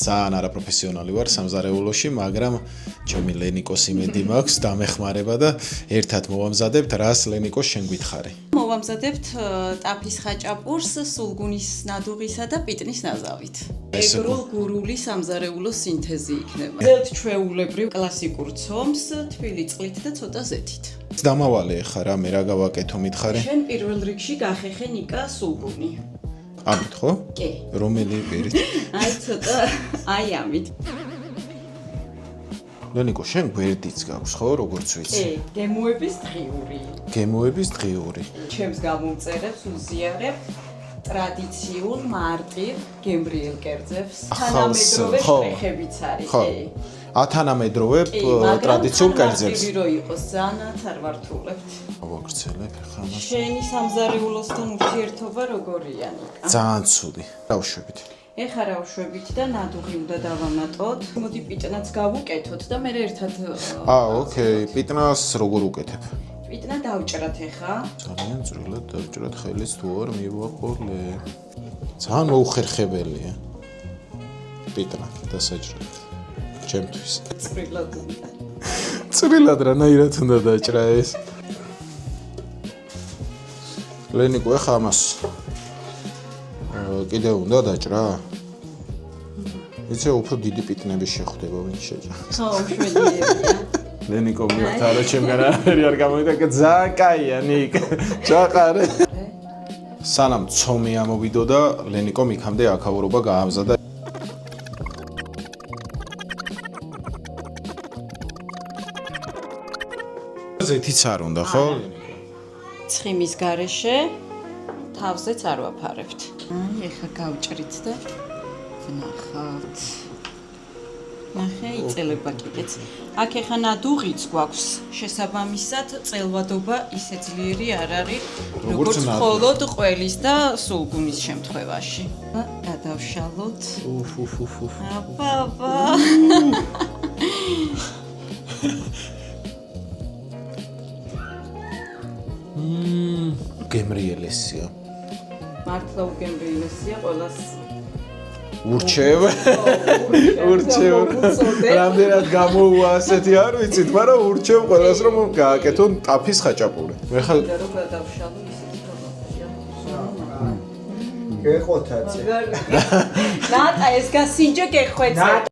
ძალიან არაპროფესიონალი ვარ სამზარეულოში, მაგრამ ჩემი ლენიკოს იმედი მაქვს დამეხმარება და ერთად მოვამზადებთ, რას ლენიკოს შენ გითხარი. მოვამზადებთ ტაფის ხაჭაპურს, სულგუნის ნადუღისა და პიტნის ნაზავით. ეგრულ გურული სამზარეულო სინთეზი იქნება. ძელთ ჩვეულებრივ კლასიკურ ცომს, თბილი წყლით და ცოტა ზეთით. დამავალე ხა რა, მე რა გავაკეთო მითხარი? შენ პირველ რიგში გახეხე ნიკა სულგუნი. ამით ხო? კი. რომელი პირით? აი ცოტა, აი ამით. ლენიკო, შენ გვერდიც გაქვს ხო, როგორც ვიცი? კი, გემოების დღიური. გემოების დღიური. ჩემს გამომწერებს უზიარებ ტრადიციულ მარტივ გემრიელ კერძებს. თანამედროვე შტრიხებიც არის, კი. ათანამედროვე ტრადიციულ კერძებს. მარტივი რო იყოს, ძალიანაც არ ვართულებთ. ვაგრძელებ ხა მას. შენი სამზარეულოსთან ურთიერთობა როგორია, ნიკა? ძალიან ცუდი. რა ვშვებით? ეხლა რა ვშვებით და ნადუღი უნდა დავამატოთ. მოდი პიტნაც გავუკეთოთ და მე ერთად ოკეი, პიტნას როგორ უკეთებ? პიტნა დავჭრათ ეხლა. ძალიან წვრილად დავჭრათ ხელის თუ არ მივაყოლე. ძალიან მოუხერხებელია. პიტნა დასაჭრად. ჩემთვის. წვრილად უნდა. წვრილად რანაირად უნდა დაჭრა ეს? ლენიკო, ეხა ამას კიდევ უნდა დაჭრა? იცი, უფრო დიდი პიტნები შეხვდება, ვინც შეჭრა. ხო, შვედიერია. ლენიკო მიახარა ჩემგან არაფერი არ გამოვიდა, ძალიან კაია, ნიკ. ჩაყარე. სანამ ცომი ამოვიდო და ლენიკომ იქამდე აქაურობა გაამზადა. ზეთიც არ უნდა, ხო? ცხიმის გარეშე თავზეც არ ვაფარებთ. აი, ეხლა გავჭრით და ვნახავთ. ნახე, იწელება კიდეც. აქ ეხლა ნადუღიც გვაქვს. შესაბამისად, წელვადობა ისე ძლიერი არ არის, როგორც მხოლოდ ყველის და სულგუნის შემთხვევაში. გადავშალოთ. აბა. გემრიელესია. მართლა უგემრიელესია ყველას. ურჩევ. რამდენად გამოუვა ასეთი არ ვიცით, მაგრამ ურჩევ ყველას რომ გააკეთონ ტაფის ხაჭაპური. მე ხა რომ გადავშალო ისეთი თამაშია. გეხვეთაცე. ნატა ეს გასინჯე გეხვეცე.